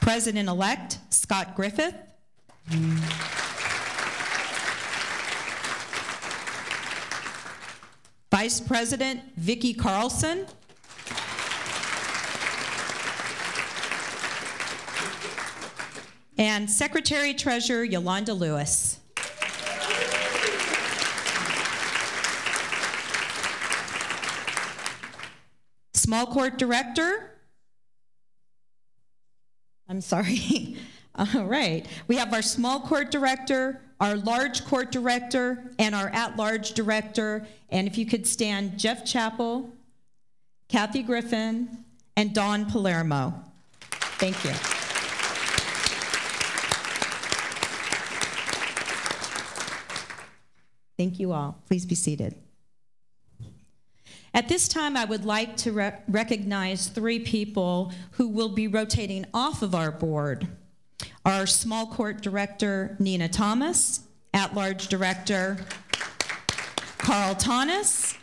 President-elect Scott Griffith. Vice President Vicki Carlson. And Secretary-Treasurer Yolanda Lewis. Small Court Director. I'm sorry. All right. We have our Small Court Director, our Large Court Director, and our At-Large Director. And if you could stand, Jeff Chappell, Kathy Griffin, and Dawn Palermo. Thank you. Thank you all. Please be seated. At this time, I would like to recognize 3 people who will be rotating off of our board. Our Small Court Director, Nina Thomas, At-Large Director, Carl Tanis.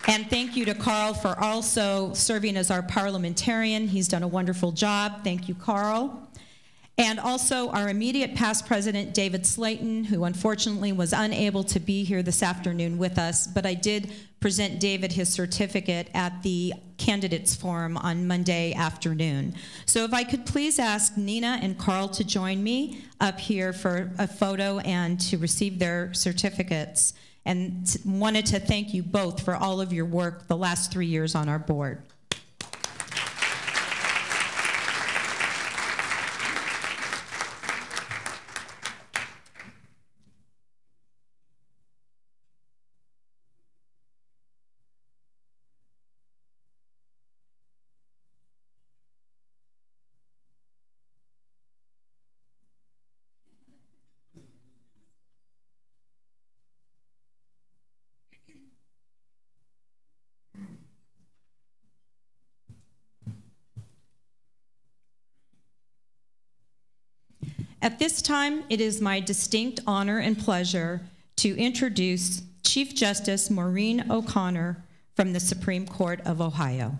And thank you to Carl for also serving as our parliamentarian. He's done a wonderful job. Thank you, Carl. And also our immediate past president, David Slayton, who unfortunately was unable to be here this afternoon with us, but I did present David his certificate at the candidates forum on Monday afternoon. So if I could please ask Nina and Carl to join me up here for a photo and to receive their certificates. And wanted to thank you both for all of your work the last 3 years on our board. At this time, it is my distinct honor and pleasure to introduce Chief Justice Maureen O'Connor from the Supreme Court of Ohio.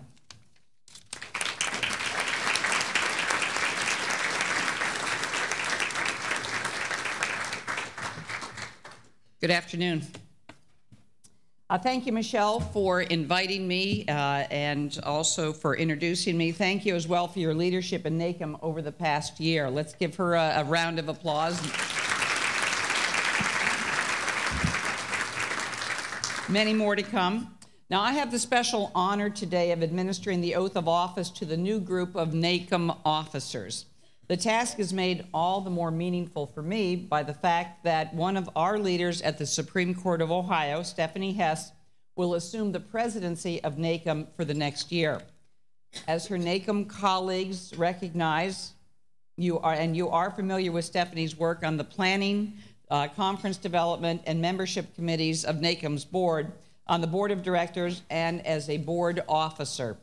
Good afternoon. Thank you, Michelle, for inviting me and also for introducing me. Thank you as well for your leadership in NACM over the past year. Let's give her a round of applause. Many more to come. Now, I have the special honor today of administering the oath of office to the new group of NACM officers. The task is made all the more meaningful for me by the fact that one of our leaders at the Supreme Court of Ohio, Stephanie Hess, will assume the presidency of NACM for the next year. As her NACM colleagues recognize, you are familiar with Stephanie's work on the planning, conference development, and membership committees of NACM's board, on the board of directors, and as a board officer.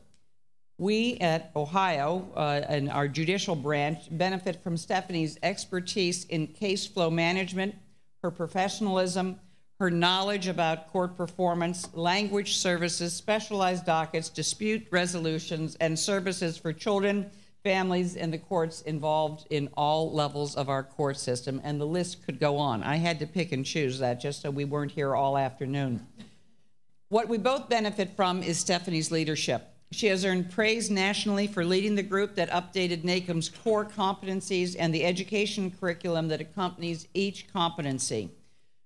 We at Ohio and our judicial branch benefit from Stephanie's expertise in case flow management, her professionalism, her knowledge about court performance, language services, specialized dockets, dispute resolutions, and services for children, families, and the courts involved in all levels of our court system. And the list could go on. I had to pick and choose that just so we weren't here all afternoon. What we both benefit from is Stephanie's leadership. She has earned praise nationally for leading the group that updated NACM's core competencies and the education curriculum that accompanies each competency.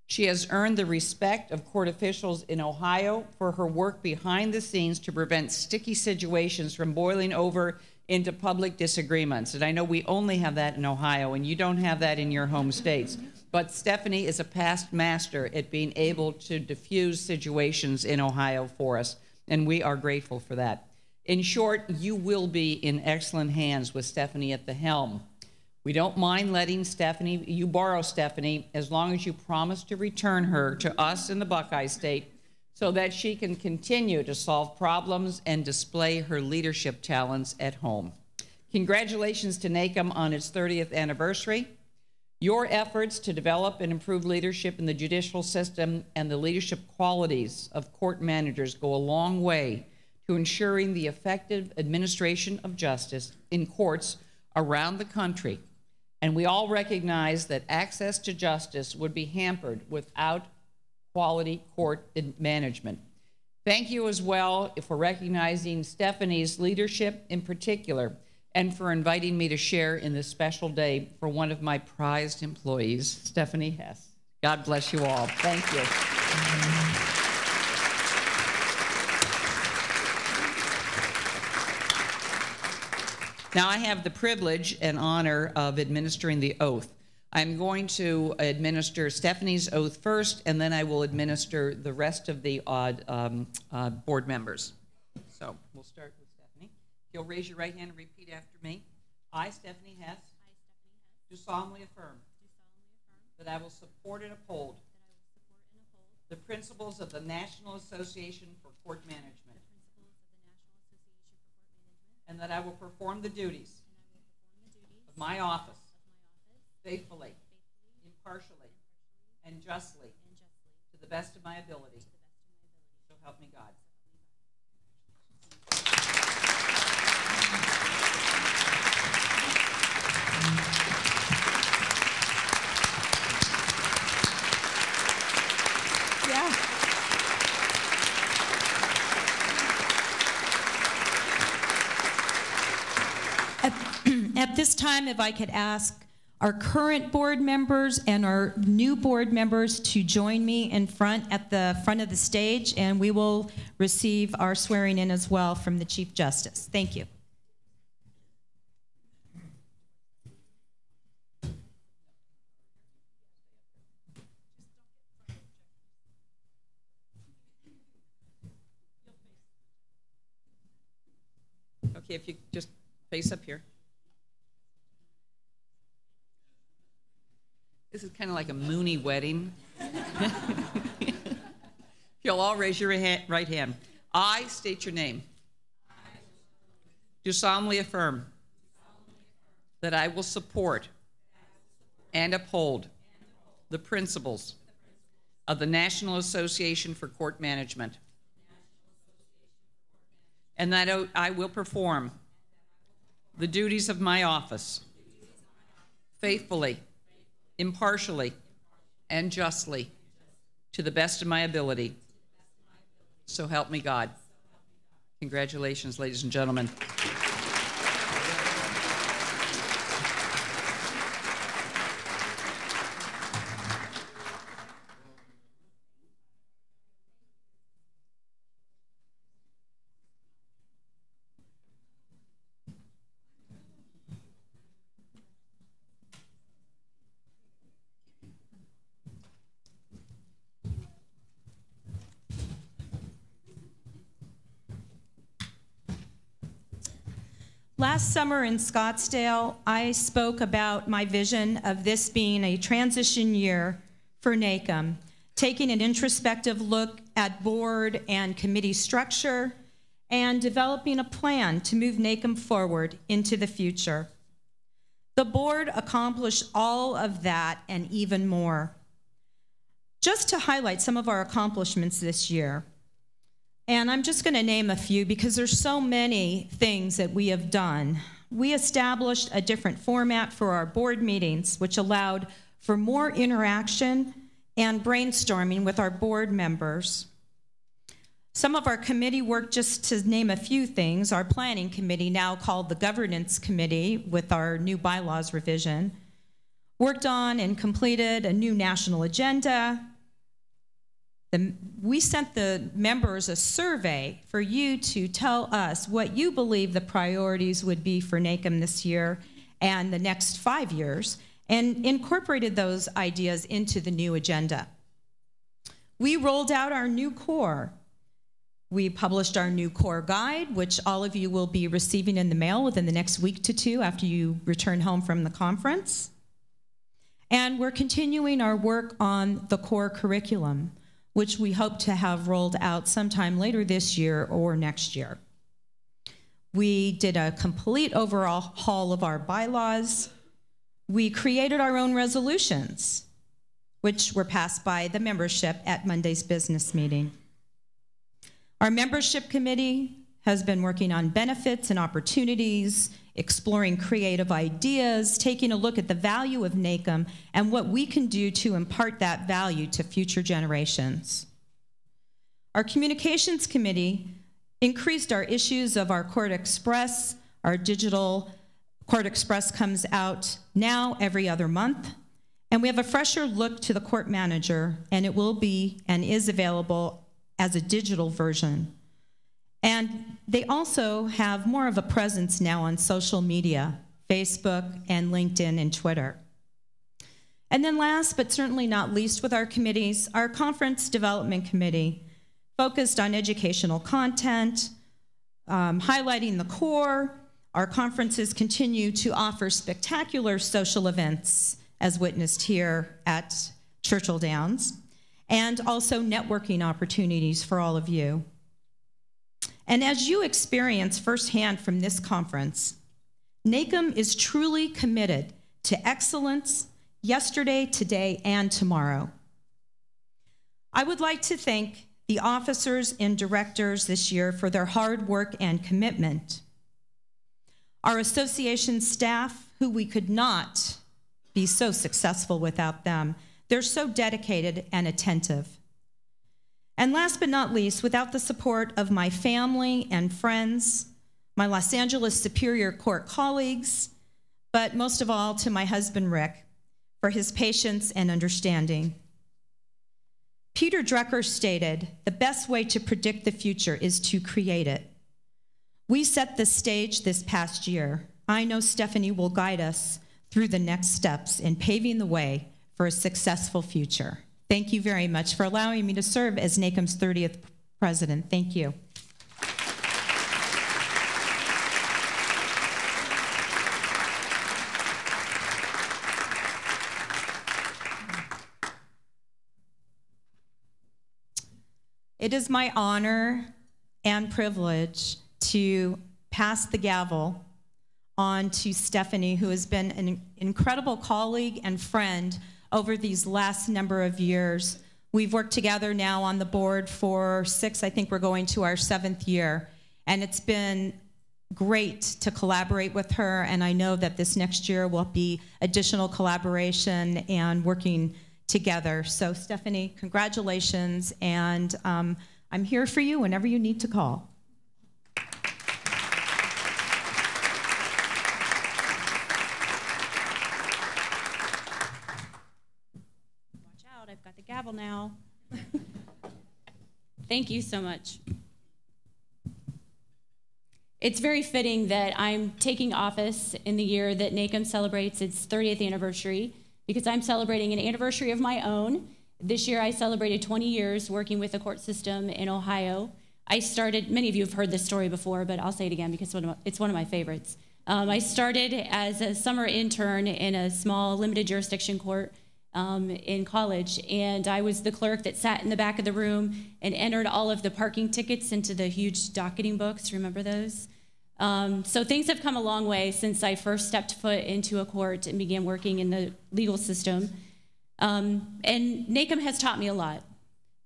She has earned the respect of court officials in Ohio for her work behind the scenes to prevent sticky situations from boiling over into public disagreements. And I know we only have that in Ohio, and you don't have that in your home states. But Stephanie is a past master at being able to diffuse situations in Ohio for us, and we are grateful for that. In short, you will be in excellent hands with Stephanie at the helm. We don't mind letting you borrow Stephanie as long as you promise to return her to us in the Buckeye State so that she can continue to solve problems and display her leadership talents at home. Congratulations to NACM on its 30th anniversary. Your efforts to develop and improve leadership in the judicial system and the leadership qualities of court managers go a long way to ensuring the effective administration of justice in courts around the country. And we all recognize that access to justice would be hampered without quality court management. Thank you as well for recognizing Stephanie's leadership in particular, and for inviting me to share in this special day for one of my prized employees, Stephanie Hess. God bless you all. Thank you. Now I have the privilege and honor of administering the oath. I'm going to administer Stephanie's oath first, and then I will administer the rest of the board members. So we'll start with Stephanie. You'll raise your right hand and repeat after me. I, Stephanie Hess, do solemnly affirm that I will support and uphold the principles of the National Association for Court Management, and that I will perform the duties of my office faithfully, impartially, and justly to the best of my ability. So help me God. At this time, if I could ask our current board members and our new board members to join me in front at the front of the stage, and we will receive our swearing in as well from the Chief Justice. Thank you. Okay, if you just face up here. This is kind of like a Mooney wedding. If you'll all raise your right hand. I state your name. Do solemnly affirm that I will support and uphold the principles of the National Association for Court Management, and that I will perform the duties of my office faithfully, impartially, and justly to the best of my ability. So help me God. Congratulations, ladies and gentlemen. Last summer in Scottsdale, I spoke about my vision of this being a transition year for NACM, taking an introspective look at board and committee structure and developing a plan to move NACM forward into the future. The board accomplished all of that and even more. Just to highlight some of our accomplishments this year, and I'm just going to name a few because there's so many things that we have done. We established a different format for our board meetings, which allowed for more interaction and brainstorming with our board members. Some of our committee work, just to name a few things, our planning committee, now called the governance committee with our new bylaws revision, worked on and completed a new national agenda. We sent the members a survey for you to tell us what you believe the priorities would be for NACM this year and the next 5 years, and incorporated those ideas into the new agenda. We rolled out our new core. We published our new core guide, which all of you will be receiving in the mail within the next week to two after you return home from the conference. And we're continuing our work on the core curriculum, which we hope to have rolled out sometime later this year or next year. We did a complete overhaul of our bylaws. We created our own resolutions, which were passed by the membership at Monday's business meeting. Our membership committee has been working on benefits and opportunities, exploring creative ideas, taking a look at the value of NACM and what we can do to impart that value to future generations. Our Communications Committee increased our issues of our Court Express. Our digital Court Express comes out now every other month. And we have a fresher look to the Court Manager, and it will be and is available as a digital version. And they also have more of a presence now on social media, Facebook and LinkedIn and Twitter. And then last, but certainly not least with our committees, our Conference Development Committee focused on educational content, highlighting the core. Our conferences continue to offer spectacular social events, as witnessed here at Churchill Downs, and also networking opportunities for all of you. And as you experience firsthand from this conference, NACM is truly committed to excellence yesterday, today, and tomorrow. I would like to thank the officers and directors this year for their hard work and commitment. Our association staff, who we could not be so successful without them. They're so dedicated and attentive. And last but not least, without the support of my family and friends, my Los Angeles Superior Court colleagues, but most of all to my husband, Rick, for his patience and understanding. Peter Drucker stated, "The best way to predict the future is to create it." We set the stage this past year. I know Stephanie will guide us through the next steps in paving the way for a successful future. Thank you very much for allowing me to serve as NACM's 30th president. Thank you. It is my honor and privilege to pass the gavel on to Stephanie, who has been an incredible colleague and friend over these last number of years. We've worked together now on the board for 6, I think we're going to our 7th year, and it's been great to collaborate with her, and I know that this next year will be additional collaboration and working together. So Stephanie, congratulations, and I'm here for you whenever you need to call. I've got the gavel now. Thank you so much. It's very fitting that I'm taking office in the year that NACM celebrates its 30th anniversary, because I'm celebrating an anniversary of my own. This year I celebrated 20 years working with the court system in Ohio. I started, many of you have heard this story before, but I'll say it again because it's one of my favorites. I started as a summer intern in a small limited jurisdiction court in college, and I was the clerk that sat in the back of the room and entered all of the parking tickets into the huge docketing books. Remember those? So things have come a long way since I first stepped foot into a court and began working in the legal system. And NACM has taught me a lot,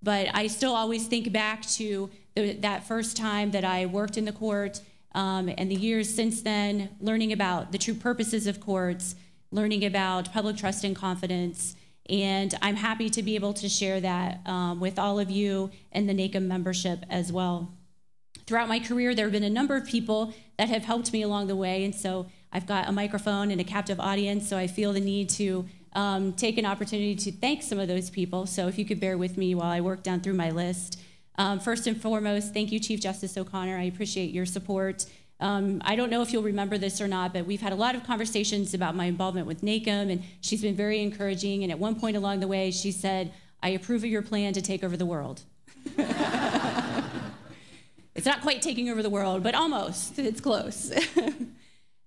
but I still always think back to that first time that I worked in the court and the years since then, learning about the true purposes of courts, learning about public trust and confidence, and I'm happy to be able to share that with all of you and the NACM membership as well. Throughout my career, there have been a number of people that have helped me along the way, and so I've got a microphone and a captive audience, so I feel the need to take an opportunity to thank some of those people. So if you could bear with me while I work down through my list. First and foremost, thank you, Chief Justice O'Connor. I appreciate your support. I don't know if you'll remember this or not, but we've had a lot of conversations about my involvement with NACM, and she's been very encouraging, and at one point along the way, she said, "I approve of your plan to take over the world." It's not quite taking over the world, but almost. It's close.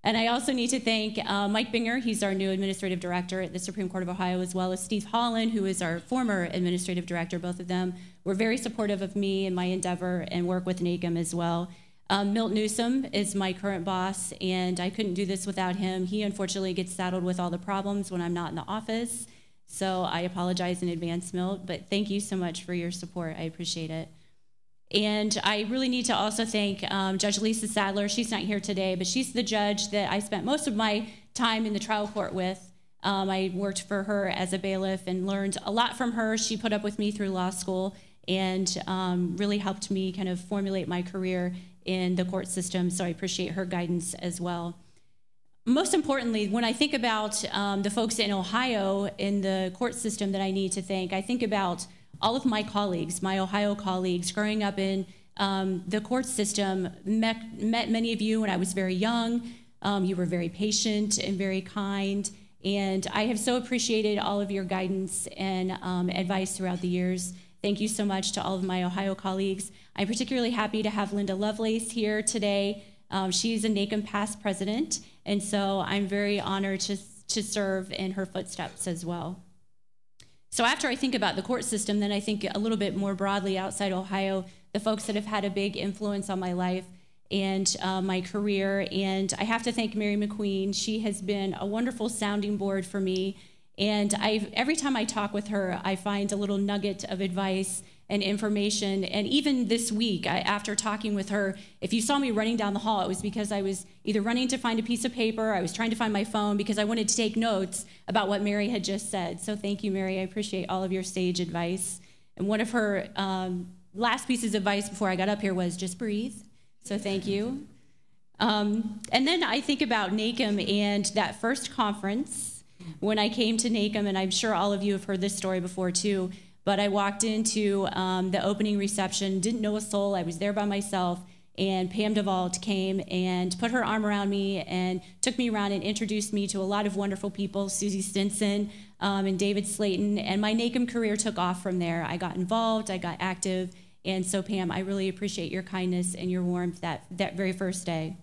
And I also need to thank Mike Binger. He's our new administrative director at the Supreme Court of Ohio, as well as Steve Holland, who is our former administrative director. Both of them were very supportive of me and my endeavor and work with NACM as well. Milt Newsom is my current boss, and I couldn't do this without him. He unfortunately gets saddled with all the problems when I'm not in the office, so I apologize in advance, Milt, but thank you so much for your support. I appreciate it. And I really need to also thank Judge Lisa Sadler. She's not here today, but she's the judge that I spent most of my time in the trial court with. I worked for her as a bailiff and learned a lot from her. She put up with me through law school and really helped me kind of formulate my career in the court system, so I appreciate her guidance as well. Most importantly, when I think about the folks in Ohio in the court system that I need to thank, I think about all of my colleagues, my Ohio colleagues. Growing up in the court system, met many of you when I was very young. You were very patient and very kind, and I have so appreciated all of your guidance and advice throughout the years. Thank you so much to all of my Ohio colleagues. I'm particularly happy to have Linda Lovelace here today. She's a NACM past president, and so I'm very honored to serve in her footsteps as well. So after I think about the court system, then I think a little bit more broadly outside Ohio, the folks that have had a big influence on my life and my career. And I have to thank Mary McQueen. She has been a wonderful sounding board for me. And every time I talk with her, I find a little nugget of advice and information. And even this week, after talking with her, if you saw me running down the hall, it was because I was either running to find a piece of paper, I was trying to find my phone because I wanted to take notes about what Mary had just said. So thank you, Mary. I appreciate all of your sage advice. And one of her last pieces of advice before I got up here was just breathe. So thank you. And then I think about NACM and that first conference when I came to NACM, and I'm sure all of you have heard this story before too, but I walked into the opening reception, didn't know a soul, I was there by myself, and Pam DeVault came and put her arm around me and took me around and introduced me to a lot of wonderful people, Susie Stinson and David Slayton, and my NACM career took off from there. I got involved, I got active, and so Pam, I really appreciate your kindness and your warmth that very first day.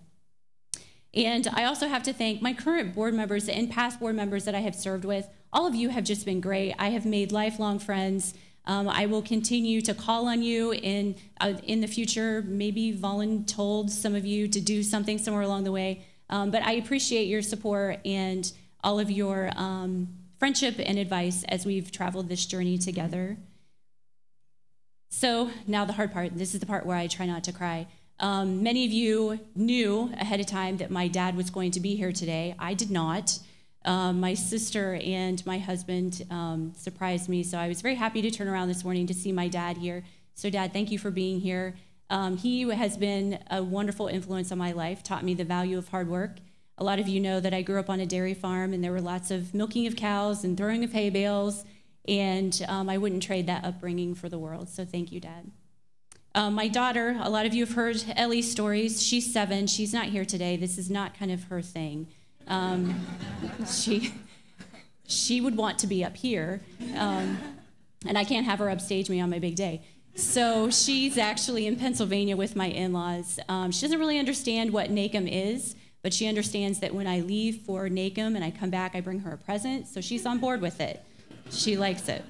And I also have to thank my current board members and past board members that I have served with. All of you have just been great. I have made lifelong friends. I will continue to call on you in the future, maybe voluntold some of you to do something somewhere along the way. But I appreciate your support and all of your friendship and advice as we've traveled this journey together. So now the hard part. This is the part where I try not to cry. Many of you knew ahead of time that my dad was going to be here today. I did not. My sister and my husband surprised me, so I was very happy to turn around this morning to see my dad here. So Dad, thank you for being here. He has been a wonderful influence on my life, taught me the value of hard work. A lot of you know that I grew up on a dairy farm, and there were lots of milking of cows and throwing of hay bales, and I wouldn't trade that upbringing for the world, so thank you, Dad. My daughter, a lot of you have heard Ellie's stories. She's 7. She's not here today. This is not kind of her thing. She would want to be up here, and I can't have her upstage me on my big day. So she's actually in Pennsylvania with my in-laws. She doesn't really understand what NACM is, but she understands that when I leave for NACM and I come back, I bring her a present, so she's on board with it. She likes it.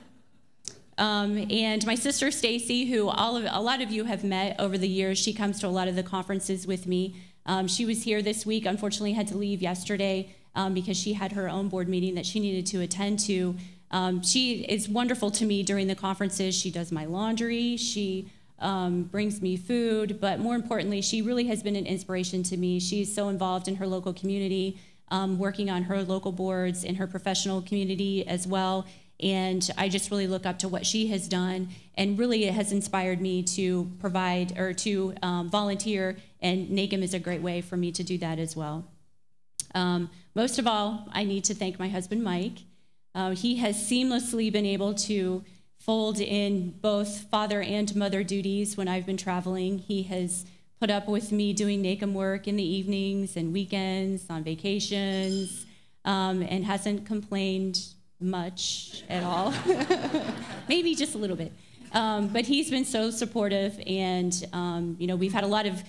And my sister Stacy, who a lot of you have met over the years, she comes to a lot of the conferences with me. She was here this week, unfortunately had to leave yesterday because she had her own board meeting that she needed to attend to. She is wonderful to me during the conferences. She does my laundry, she brings me food, but more importantly, she really has been an inspiration to me. She's so involved in her local community, working on her local boards in her professional community as well. And I just really look up to what she has done, and really it has inspired me to provide or to volunteer, and NACM is a great way for me to do that as well. Most of all, I need to thank my husband, Mike. He has seamlessly been able to fold in both father and mother duties when I've been traveling. He has put up with me doing NACM work in the evenings and weekends, on vacations, and hasn't complained much at all. Maybe just a little bit. But he's been so supportive, and you know, we've had a lot of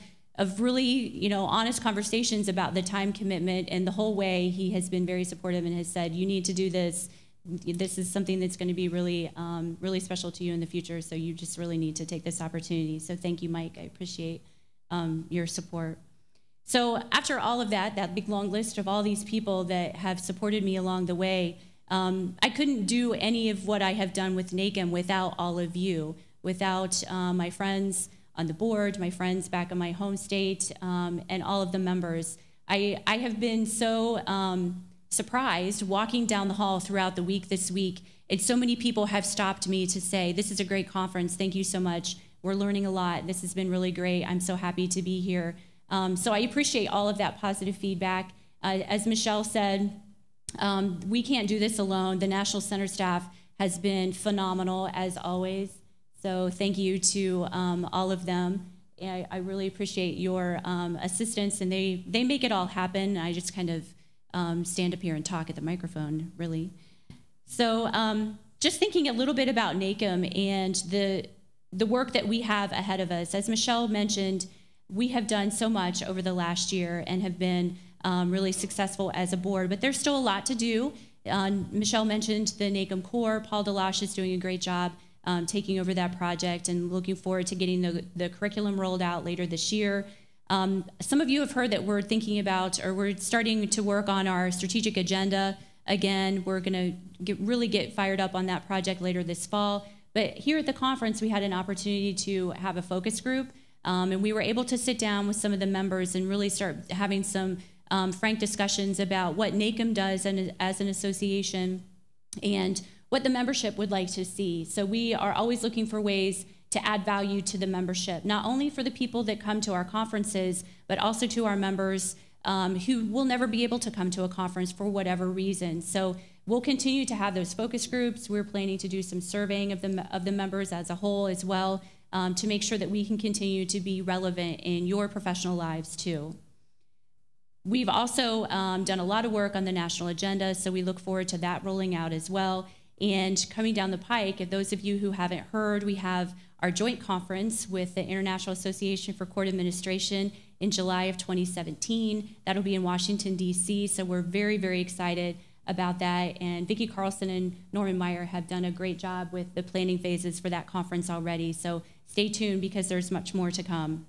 really, honest conversations about the time commitment, and the whole way he has been very supportive and has said, you need to do this. This is something that's going to be really, really special to you in the future, so you just really need to take this opportunity. So thank you, Mike. I appreciate your support. So after all of that big long list of all these people that have supported me along the way, I couldn't do any of what I have done with NACM without all of you, without my friends on the board, my friends back in my home state, and all of the members. I have been so surprised walking down the hall throughout the week this week, and so many people have stopped me to say, this is a great conference, thank you so much. We're learning a lot, this has been really great, I'm so happy to be here. So I appreciate all of that positive feedback. As Michelle said, we can't do this alone. The National Center staff has been phenomenal as always. So thank you to all of them. I really appreciate your assistance, and they make it all happen. I just kind of stand up here and talk at the microphone, really. So just thinking a little bit about NACM and the work that we have ahead of us. As Michelle mentioned, we have done so much over the last year and have been really successful as a board, but there's still a lot to do. Michelle mentioned the NACM Core. Paul DeLoche is doing a great job taking over that project, and looking forward to getting the curriculum rolled out later this year. Some of you have heard that we're thinking about, or we're starting to work on our strategic agenda. Again, we're going to really get fired up on that project later this fall. But here at the conference, we had an opportunity to have a focus group, and we were able to sit down with some of the members and really start having some frank discussions about what NACM does as an association and what the membership would like to see. So we are always looking for ways to add value to the membership, not only for the people that come to our conferences, but also to our members who will never be able to come to a conference for whatever reason. So we'll continue to have those focus groups. We're planning to do some surveying of the members as a whole as well, to make sure that we can continue to be relevant in your professional lives too. We've also done a lot of work on the national agenda, so we look forward to that rolling out as well. And coming down the pike, if those of you who haven't heard, we have our joint conference with the International Association for Court Administration in July of 2017. That'll be in Washington, D.C., so we're very, very excited about that. And Vicki Carlson and Norman Meyer have done a great job with the planning phases for that conference already, so stay tuned because there's much more to come.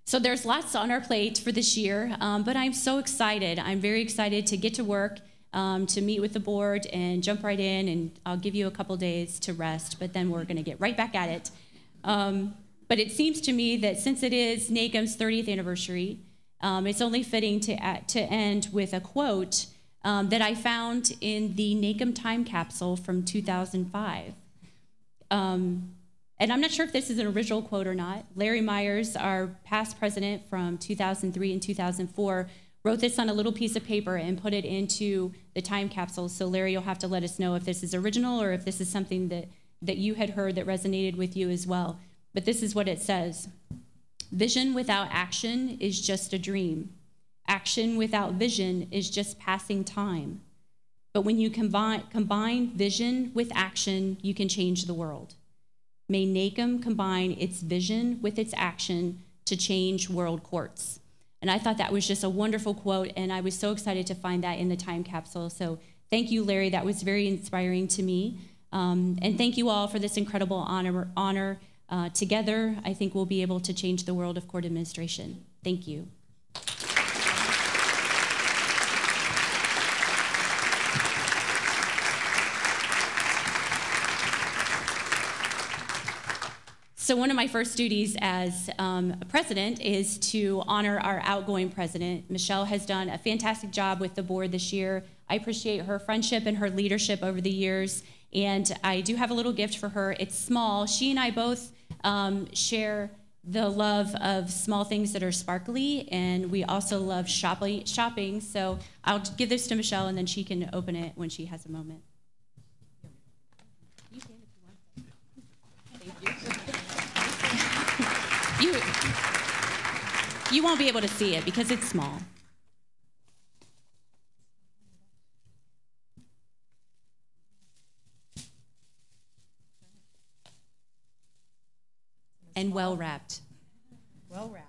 So there's lots on our plate for this year, but I'm so excited. I'm very excited to get to work, to meet with the board and jump right in, and I'll give you a couple days to rest, but then we're gonna get right back at it. But it seems to me that since it is NACM's 30th anniversary, it's only fitting to end with a quote that I found in the NACM time capsule from 2005. And I'm not sure if this is an original quote or not. Larry Myers, our past president from 2003 and 2004, wrote this on a little piece of paper and put it into the time capsule. So Larry, you'll have to let us know if this is original or if this is something that you had heard that resonated with you as well. But this is what it says. Vision without action is just a dream. Action without vision is just passing time. But when you combine vision with action, you can change the world. May NACM combine its vision with its action to change world courts. And I thought that was just a wonderful quote, and I was so excited to find that in the time capsule. So thank you, Larry. That was very inspiring to me. And thank you all for this incredible honor. Together, I think we'll be able to change the world of court administration. Thank you. So one of my first duties as a president is to honor our outgoing president. Michelle has done a fantastic job with the board this year. I appreciate her friendship and her leadership over the years, and I do have a little gift for her. It's small. She and I both share the love of small things that are sparkly, and we also love shopping. So I'll give this to Michelle, and then she can open it when she has a moment. You can if you want. Thank you. You won't be able to see it because it's small. And well wrapped. Well wrapped.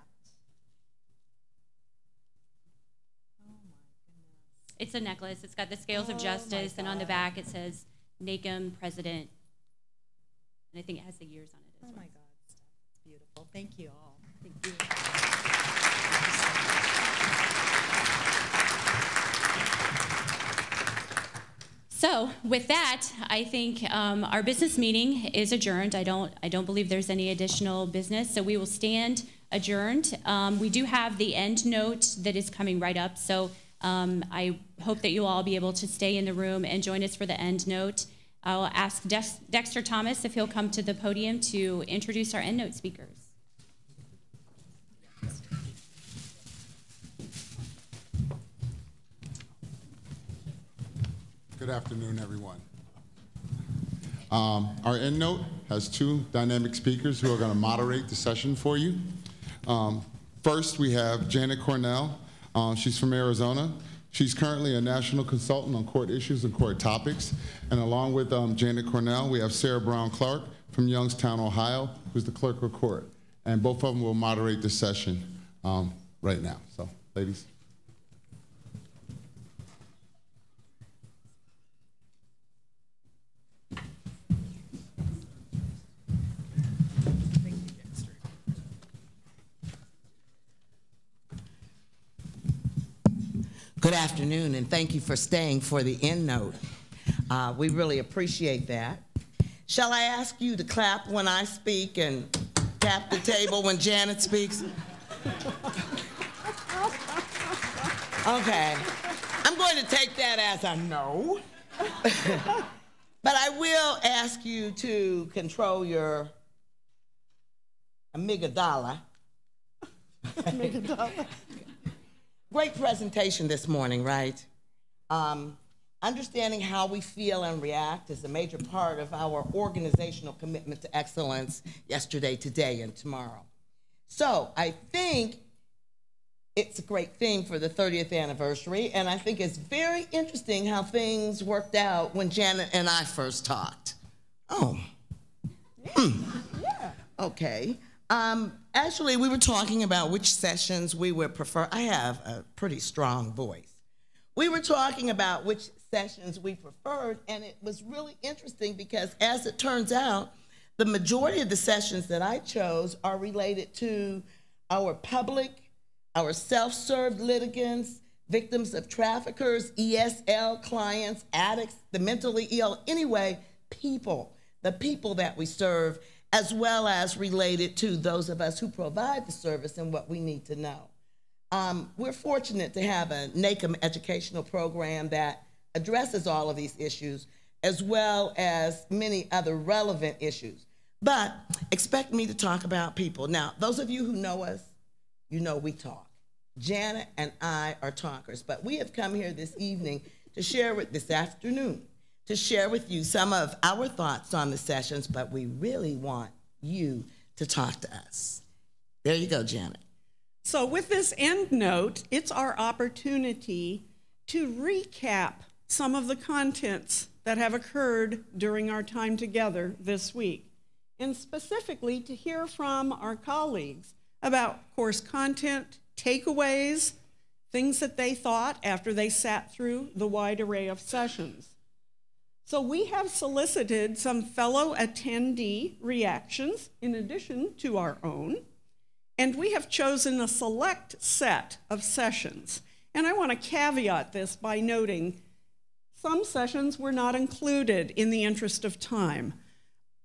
Oh my goodness. It's a necklace. It's got the scales of justice, and on the back it says NACM President. And I think it has the years on it as well. Oh my God, it's beautiful. Thank you all. Thank you. So So with that, I think our business meeting is adjourned. I don't believe there's any additional business, so we will stand adjourned. We do have the end note that is coming right up, so I hope that you'll all be able to stay in the room and join us for the end note. I'll ask Dexter Thomas if he'll come to the podium to introduce our end note speakers. Good afternoon, everyone. Our end note has two dynamic speakers who are going to moderate the session for you. First, we have Janet Cornell. She's from Arizona. She's currently a national consultant on court issues and court topics. And along with Janet Cornell, we have Sarah Brown Clark from Youngstown, Ohio, who's the clerk of court. And both of them will moderate the session right now. So, ladies. Good afternoon, and thank you for staying for the end note. We really appreciate that. Shall I ask you to clap when I speak and tap the table when Janet speaks? Okay. I'm going to take that as a no. But I will ask you to control your amygdala. Amygdala. Great presentation this morning, right? Understanding how we feel and react is a major part of our organizational commitment to excellence yesterday, today, and tomorrow. So I think it's a great theme for the 30th anniversary, and I think it's very interesting how things worked out when Janet and I first talked. Oh. Yeah. Okay. Actually, we were talking about which sessions we would prefer. I have a pretty strong voice. We were talking about which sessions we preferred, and it was really interesting because, as it turns out, the majority of the sessions that I chose are related to our public, our self-served litigants, victims of traffickers, ESL clients, addicts, the mentally ill, anyway, people, the people that we serve, as well as related to those of us who provide the service and what we need to know. We're fortunate to have a NACM educational program that addresses all of these issues, as well as many other relevant issues. But expect me to talk about people. Now, those of you who know us, you know we talk. Janet and I are talkers, but we have come here this evening to share with this afternoon to share with you some of our thoughts on the sessions, but we really want you to talk to us. There you go, Janet. So with this end note, it's our opportunity to recap some of the contents that have occurred during our time together this week, and specifically to hear from our colleagues about course content, takeaways, things that they thought after they sat through the wide array of sessions. So we have solicited some fellow attendee reactions in addition to our own, and we have chosen a select set of sessions. And I want to caveat this by noting some sessions were not included in the interest of time.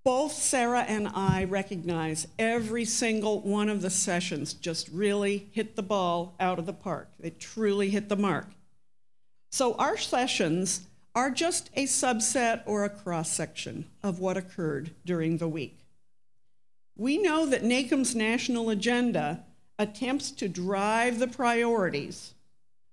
Both Sarah and I recognize every single one of the sessions just really hit the ball out of the park. They truly hit the mark. So our sessions are just a subset or a cross-section of what occurred during the week. We know that NACM's national agenda attempts to drive the priorities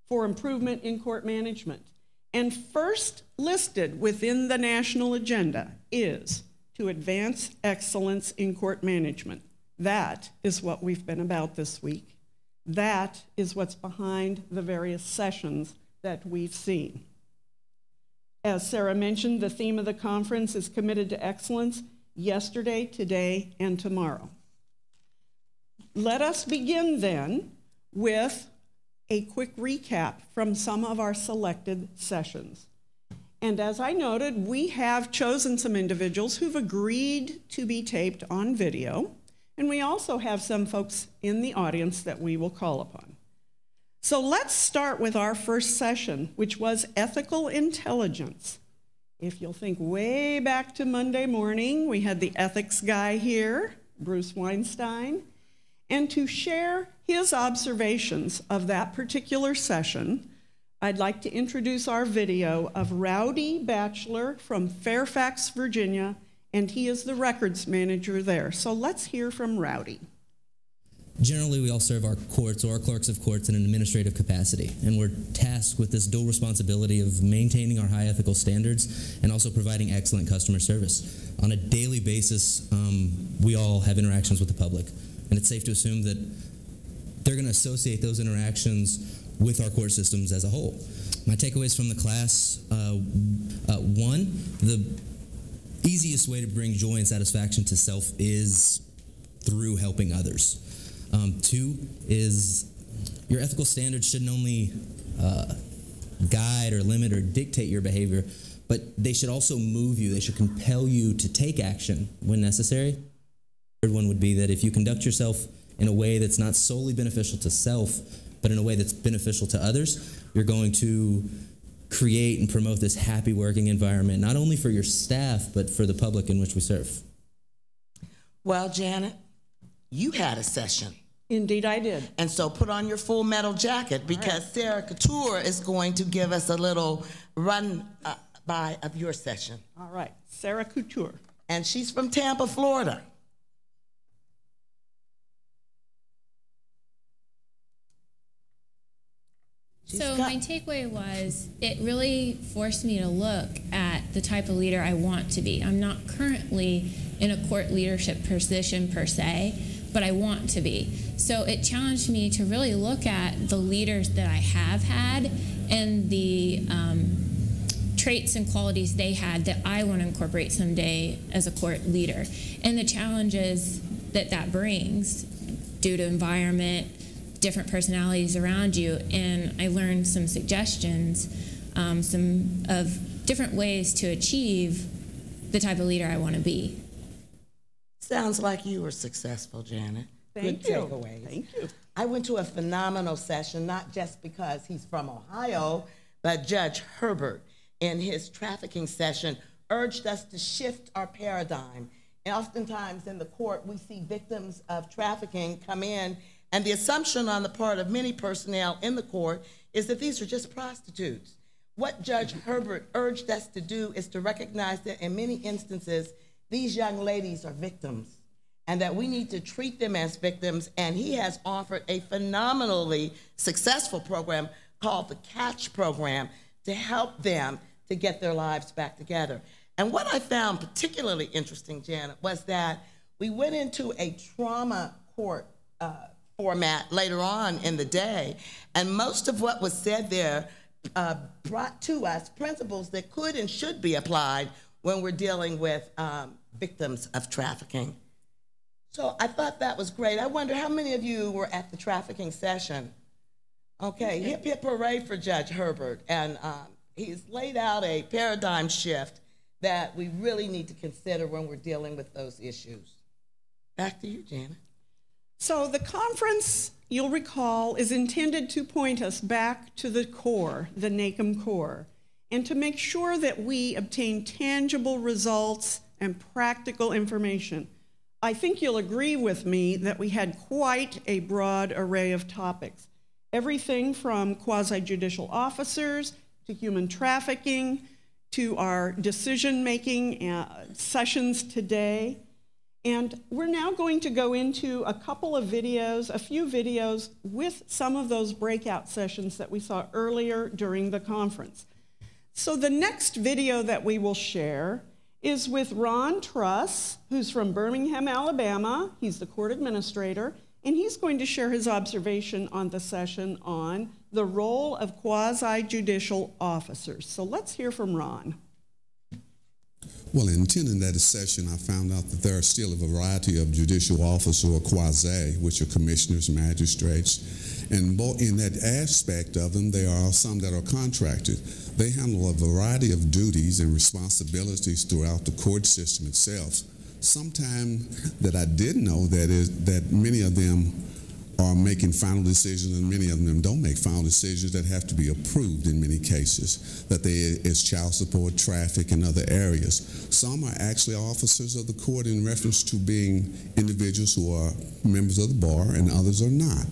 for improvement in court management, and first listed within the national agenda is to advance excellence in court management. That is what we've been about this week. That is what's behind the various sessions that we've seen. As Sarah mentioned, the theme of the conference is committed to excellence yesterday, today, and tomorrow. Let us begin then with a quick recap from some of our selected sessions. And as I noted, we have chosen some individuals who've agreed to be taped on video, and we also have some folks in the audience that we will call upon. So let's start with our first session, which was ethical intelligence If you'll think way back to Monday morning, we had the ethics guy here, Bruce Weinstein, and to share his observations of that particular session, I'd like to introduce our video of Rowdy Batchelor from Fairfax, Virginia, and he is the records manager there. So let's hear from Rowdy. Generally, we all serve our courts or our clerks of courts in an administrative capacity, and we're tasked with this dual responsibility of maintaining our high ethical standards and also providing excellent customer service. On a daily basis, we all have interactions with the public, and it's safe to assume that they're going to associate those interactions with our court systems as a whole. My takeaways from the class, one, the easiest way to bring joy and satisfaction to self is through helping others. Two is your ethical standards shouldn't only guide or limit or dictate your behavior, but they should also move you. They should compel you to take action when necessary. The third one would be that if you conduct yourself in a way that's not solely beneficial to self, but in a way that's beneficial to others, you're going to create and promote this happy working environment, not only for your staff, but for the public in which we serve. Well, Janet, you had a session. Indeed, I did. And so put on your full metal jacket because Sarah Couture is going to give us a little run by of your session. All right, Sarah Couture. And she's from Tampa, Florida. So my takeaway was it really forced me to look at the type of leader I want to be. I'm not currently in a court leadership position per se, but I want to be. So it challenged me to really look at the leaders that I have had and the traits and qualities they had that I want to incorporate someday as a court leader, and the challenges that that brings due to environment, different personalities around you. And I learned some suggestions, some of different ways to achieve the type of leader I want to be. Sounds like you were successful, Janet. Thank Good you. takeaways. Thank you. I went to a phenomenal session, not just because he's from Ohio, but Judge Herbert in his trafficking session urged us to shift our paradigm. And oftentimes in the court, we see victims of trafficking come in, and the assumption on the part of many personnel in the court is that these are just prostitutes. What Judge Herbert urged us to do is to recognize that in many instances, these young ladies are victims and that we need to treat them as victims. And he has offered a phenomenally successful program called the Catch Program to help them to get their lives back together. And what I found particularly interesting, Janet, was that we went into a trauma court format later on in the day, and most of what was said there brought to us principles that could and should be applied when we're dealing with victims of trafficking. So I thought that was great. I wonder how many of you were at the trafficking session? Okay, hip hip hooray for Judge Herbert. And he's laid out a paradigm shift that we really need to consider when we're dealing with those issues. Back to you, Janet. So the conference, you'll recall, is intended to point us back to the core, the NACM core, and to make sure that we obtain tangible results and practical information. I think you'll agree with me that we had quite a broad array of topics. Everything from quasi-judicial officers to human trafficking to our decision-making sessions today. And we're now going to go into a couple of videos, a few videos with some of those breakout sessions that we saw earlier during the conference. So the next video that we will share is with Ron Truss, who's from Birmingham, Alabama. He's the court administrator, and he's going to share his observation on the session on the role of quasi-judicial officers. So let's hear from Ron. Well, in attending that session, I found out that there are still a variety of judicial officers or quasi, which are commissioners, magistrates, and in that aspect of them, there are some that are contracted. They handle a variety of duties and responsibilities throughout the court system itself. Sometime that I did know that is that many of them are making final decisions, and many of them don't make final decisions that have to be approved in many cases, that is child support, traffic, and other areas. Some are actually officers of the court in reference to being individuals who are members of the bar, and others are not.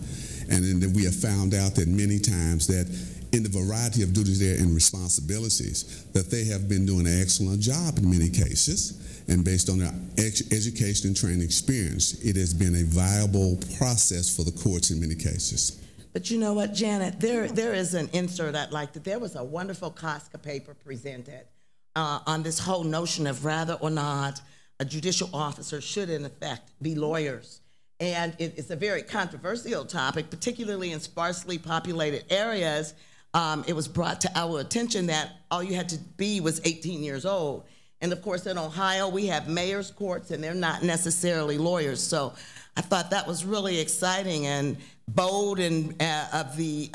And then we have found out that many times that in the variety of duties there and responsibilities, that they have been doing an excellent job in many cases. And based on their education and training experience, it has been a viable process for the courts in many cases. But you know what, Janet, there is an insert I'd like to, there was a wonderful COSCA paper presented on this whole notion of whether or not a judicial officer should in effect be lawyers. And it's a very controversial topic, particularly in sparsely populated areas. It was brought to our attention that all you had to be was 18 years old. And of course, in Ohio, we have mayor's courts, and they're not necessarily lawyers. So I thought that was really exciting and bold and of the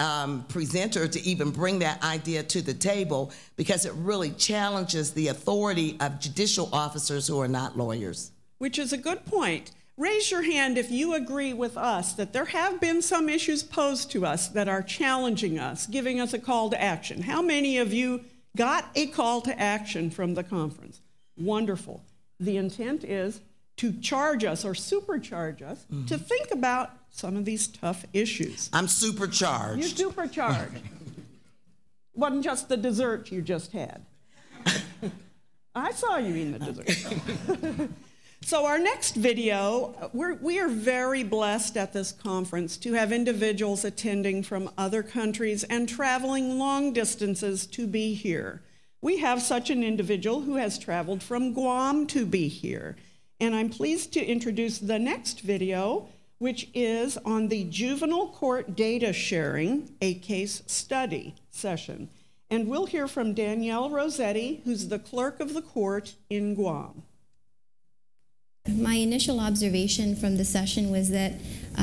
presenter to even bring that idea to the table, because it really challenges the authority of judicial officers who are not lawyers. Which is a good point. Raise your hand if you agree with us that there have been some issues posed to us that are challenging us, giving us a call to action. How many of you got a call to action from the conference? Wonderful. The intent is to charge us or supercharge us to think about some of these tough issues. I'm supercharged. You're supercharged. Wasn't just the dessert you just had. I saw you eating the dessert. So our next video, we are very blessed at this conference to have individuals attending from other countries and traveling long distances to be here. We have such an individual who has traveled from Guam to be here. And I'm pleased to introduce the next video, which is on the juvenile court data sharing, a case study session. And we'll hear from Danielle Rossetti, who's the clerk of the court in Guam. My initial observation from the session was that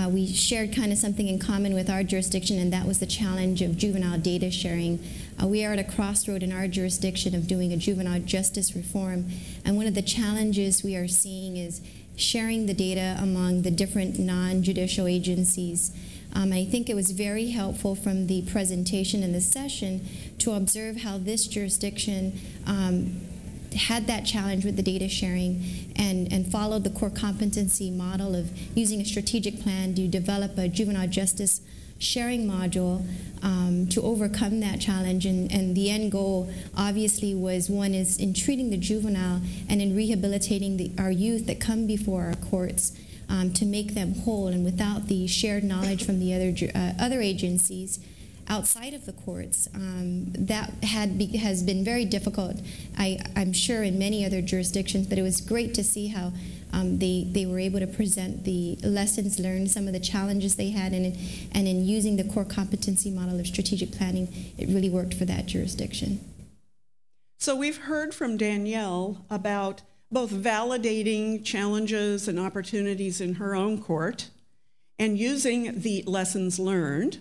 we shared kind of something in common with our jurisdiction, and that was the challenge of juvenile data sharing. We are at a crossroad in our jurisdiction of doing a juvenile justice reform, and one of the challenges we are seeing is sharing the data among the different non-judicial agencies. I think it was very helpful from the presentation in the session to observe how this jurisdiction had that challenge with the data sharing and followed the core competency model of using a strategic plan to develop a juvenile justice sharing module to overcome that challenge. And the end goal obviously was, one is in treating the juvenile and in rehabilitating our youth that come before our courts to make them whole, and without the shared knowledge from the other agencies outside of the courts, that has been very difficult, I'm sure, in many other jurisdictions, but it was great to see how they were able to present the lessons learned, some of the challenges they had, and in using the core competency model of strategic planning, it really worked for that jurisdiction. So we've heard from Danielle about both validating challenges and opportunities in her own court and using the lessons learned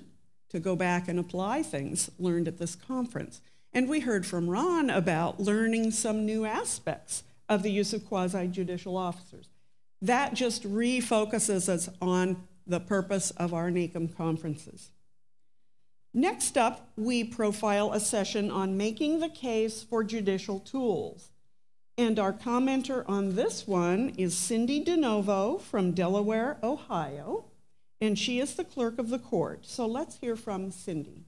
to go back and apply things learned at this conference. And we heard from Ron about learning some new aspects of the use of quasi-judicial officers. That just refocuses us on the purpose of our NACM conferences. Next up, we profile a session on making the case for judicial tools. And our commenter on this one is Cindy DeNovo from Delaware, Ohio. And she is the clerk of the court. So let's hear from Cindy.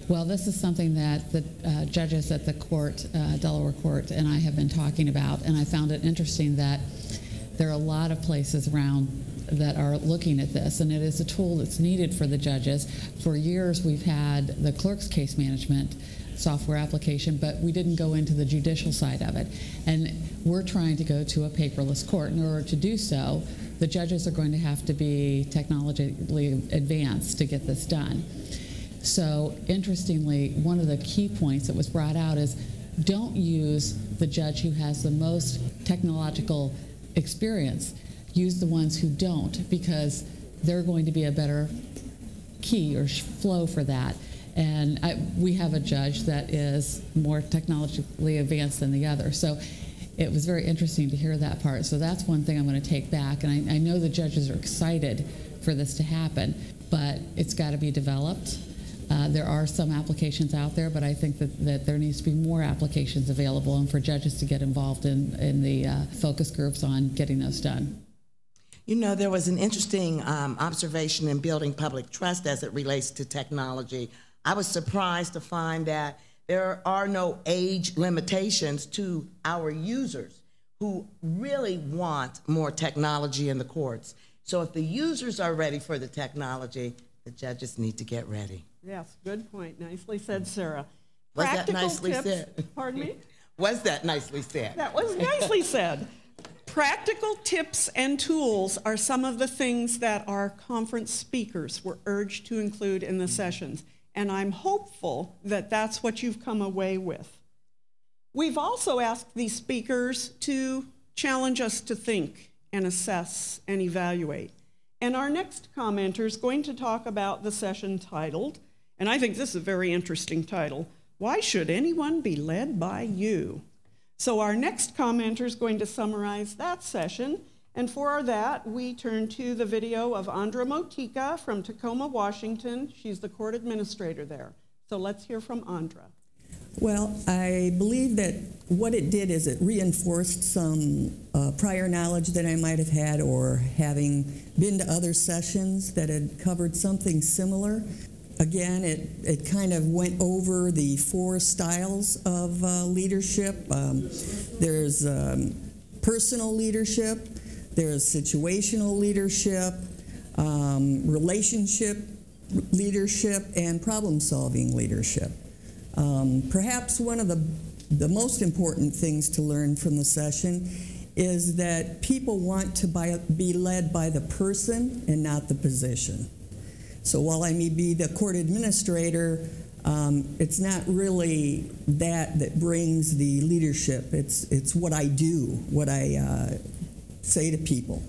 Well, this is something that the judges at the court, Delaware court, and I have been talking about, and I found it interesting that there are a lot of places around that are looking at this, and it is a tool that's needed for the judges. For years, we've had the clerk's case management software application, but we didn't go into the judicial side of it. And we're trying to go to a paperless court. In order to do so, the judges are going to have to be technologically advanced to get this done. So interestingly, one of the key points that was brought out is don't use the judge who has the most technological experience. Use the ones who don't, because they're going to be a better key or flow for that. And we have a judge that is more technologically advanced than the other. So it was very interesting to hear that part. So that's one thing I'm going to take back. And I know the judges are excited for for this to happen, but it's got to be developed. There are some applications out there, but I think that there needs to be more applications available and for judges to get involved in the focus groups on getting those done. You know, there was an interesting observation in building public trust as it relates to technology. I was surprised to find that there are no age limitations to our users who really want more technology in the courts. So if the users are ready for the technology, the judges need to get ready. Yes, good point. Nicely said, Sarah. Was Practical that nicely tips, said? Pardon me? Was that nicely said? That was nicely said. Practical tips and tools are some of the things that our conference speakers were urged to include in the sessions, and I'm hopeful that that's what you've come away with. We've also asked these speakers to challenge us to think and assess and evaluate. And our next commenter is going to talk about the session titled, and I think this is a very interesting title, Why Should Anyone Be Led by You? So our next commenter is going to summarize that session, and for that, we turn to the video of Andra Motika from Tacoma, Washington. She's the court administrator there. So let's hear from Andra. Well, I believe that what it did is it reinforced some prior knowledge that I might have had, or having been to other sessions that had covered something similar. Again, it kind of went over the 4 styles of leadership. There's personal leadership, there's situational leadership, relationship leadership, and problem-solving leadership. Perhaps one of the most important things to learn from the session is that people want to be led by the person and not the position. So while I may be the court administrator, it's not really that brings the leadership. It's what I do, what I say to people.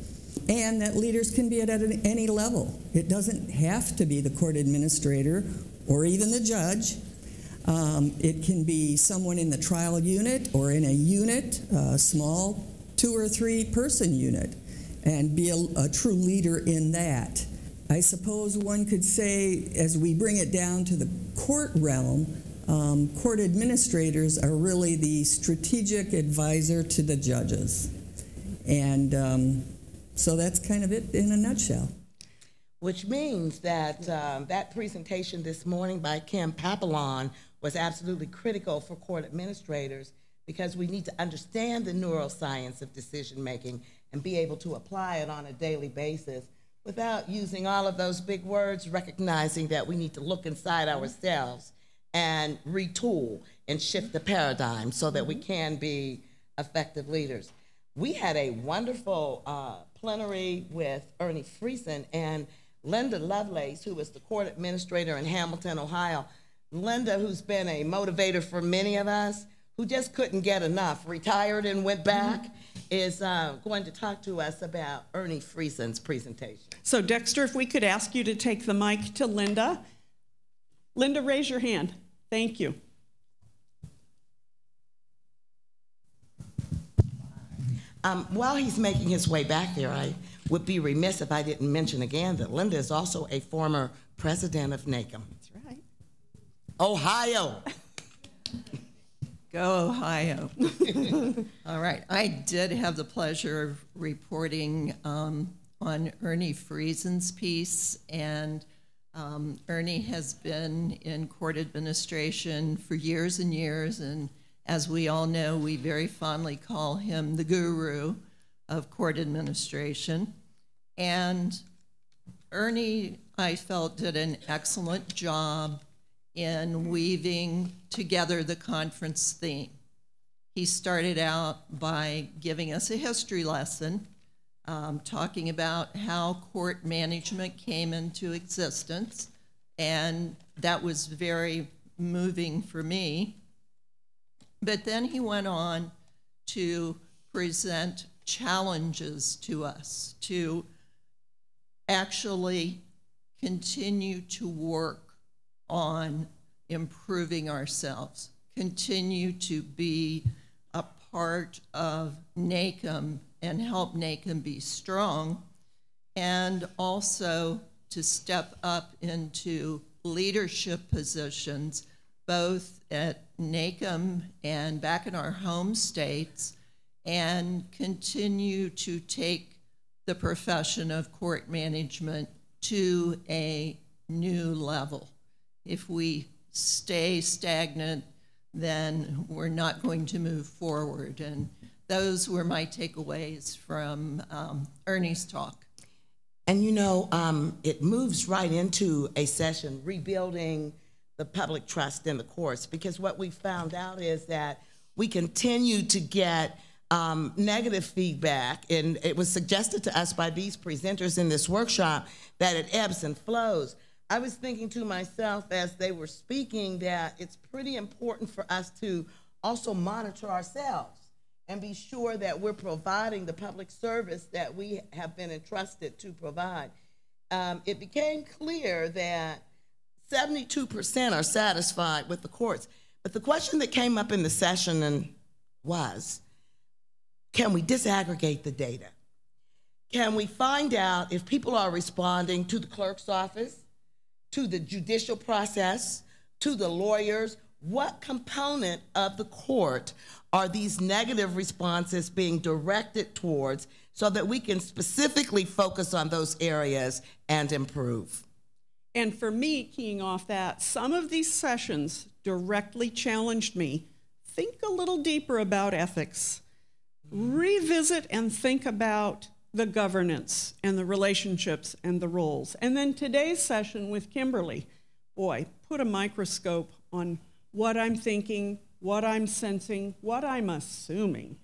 And that leaders can be at any level. It doesn't have to be the court administrator or even the judge. It can be someone in the trial unit or in a unit, a small 2 or 3 person unit, and be a true leader in that. I suppose one could say, as we bring it down to the court realm, court administrators are really the strategic advisor to the judges. And so that's kind of it in a nutshell. Which means that that presentation this morning by Kim Papillon was absolutely critical for court administrators, because we need to understand the neuroscience of decision making and be able to apply it on a daily basis without using all of those big words, recognizing that we need to look inside ourselves and retool and shift the paradigm so that we can be effective leaders. We had a wonderful plenary with Ernie Friesen and Linda Lovelace, who was the court administrator in Hamilton, Ohio. Linda, who's been a motivator for many of us, who just couldn't get enough, retired and went back, is going to talk to us about Ernie Friesen's presentation. So Dexter, if we could ask you to take the mic to Linda. Linda, raise your hand. Thank you. While he's making his way back there, I would be remiss if I didn't mention again that Linda is also a former president of NACM. That's right. Ohio. Go Ohio. All right. I did have the pleasure of reporting on Ernie Friesen's piece, and Ernie has been in court administration for years and years, and as we all know, we very fondly call him the guru of court administration. And Ernie, I felt, did an excellent job in weaving together the conference theme. He started out by giving us a history lesson, talking about how court management came into existence, and that was very moving for me. But then he went on to present challenges to us to actually continue to work on improving ourselves, continue to be a part of NACM and help NACM be strong. and also to step up into leadership positions, both at NACM and back in our home states, and continue to take the profession of court management to a new level. If we stay stagnant, then we're not going to move forward. And those were my takeaways from Ernie's talk. And you know, it moves right into a session, rebuilding the public trust in the courts, because what we found out is that we continue to get negative feedback, and it was suggested to us by these presenters in this workshop that it ebbs and flows. I was thinking to myself as they were speaking that it's pretty important for us to also monitor ourselves and be sure that we're providing the public service that we have been entrusted to provide. It became clear that 72% are satisfied with the courts. But the question that came up in the session was, can we disaggregate the data? Can we find out if people are responding to the clerk's office, to the judicial process, to the lawyers? What component of the court are these negative responses being directed towards so that we can specifically focus on those areas and improve? And for me, keying off that, some of these sessions directly challenged me. Think a little deeper about ethics. Revisit and think about the governance and the relationships and the roles. And then today's session with Kimberly, boy, put a microscope on what I'm thinking, what I'm sensing, what I'm assuming.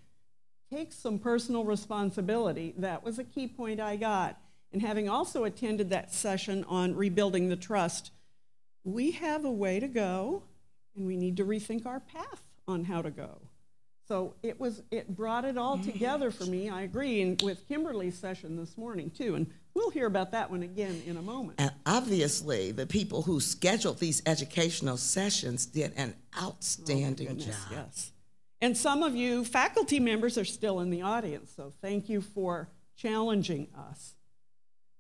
Take some personal responsibility. That was a key point I got. And having also attended that session on rebuilding the trust, we have a way to go, and we need to rethink our path on how to go. So it brought it all together for me. I agree, and with Kimberly's session this morning too, and we'll hear about that one again in a moment. And obviously, the people who scheduled these educational sessions did an outstanding job. Yes, and some of you faculty members are still in the audience, so thank you for challenging us.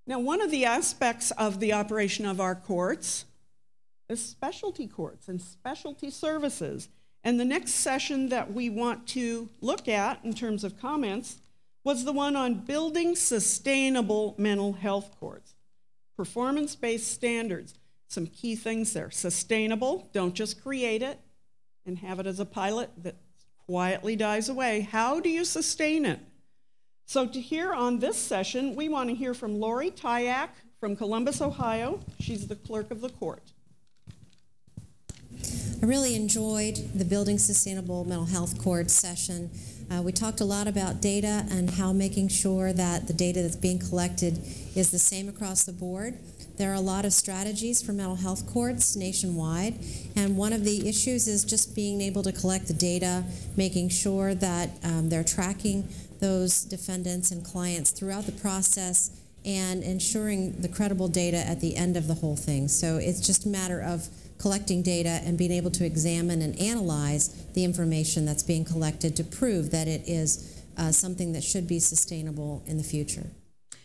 Now, one of the aspects of the operation of our courts is specialty courts and specialty services. And the next session that we want to look at in terms of comments was the one on building sustainable mental health courts. Performance-based standards, some key things there. Sustainable, don't just create it and have it as a pilot that quietly dies away. How do you sustain it? So to hear on this session, we want to hear from Lori Tyak from Columbus, Ohio. She's the clerk of the court. I really enjoyed the Building Sustainable Mental Health Court session. We talked a lot about data and how making sure that the data that's being collected is the same across the board. There are a lot of strategies for mental health courts nationwide, and one of the issues is just being able to collect the data, making sure that they're tracking those defendants and clients throughout the process, and ensuring the credible data at the end of the whole thing. So it's just a matter of collecting data and being able to examine and analyze the information that's being collected to prove that it is something that should be sustainable in the future.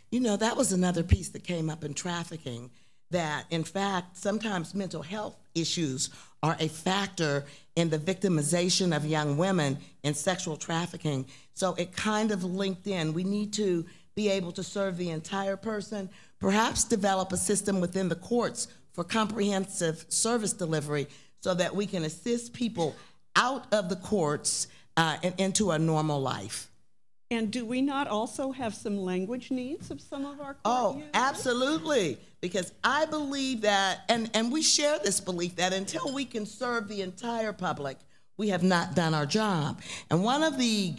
You know, that was another piece that came up in trafficking, that in fact, sometimes mental health issues are a factor in the victimization of young women in sexual trafficking. So it kind of linked in. We need to be able to serve the entire person, perhaps develop a system within the courts for comprehensive service delivery so that we can assist people out of the courts and into a normal life. And do we not also have some language needs of some of our court users? Absolutely, because I believe that, and we share this belief that until we can serve the entire public, we have not done our job. And one of the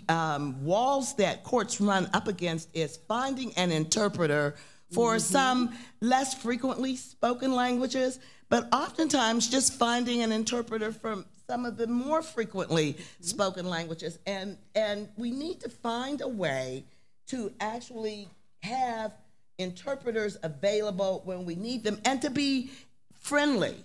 walls that courts run up against is finding an interpreter for some less frequently spoken languages, but oftentimes just finding an interpreter from some of the more frequently spoken languages. And we need to find a way to actually have interpreters available when we need them and to be friendly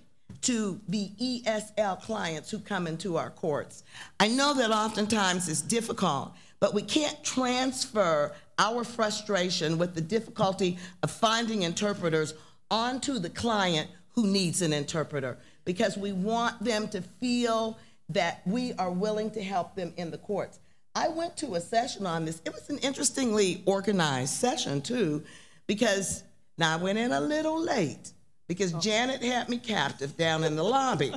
to the ESL clients who come into our courts. I know that oftentimes it's difficult, but we can't transfer our frustration with the difficulty of finding interpreters onto the client who needs an interpreter, because we want them to feel that we are willing to help them in the courts. I went to a session on this. It was an interestingly organized session too, because now I went in a little late because Janet had me captive down in the lobby.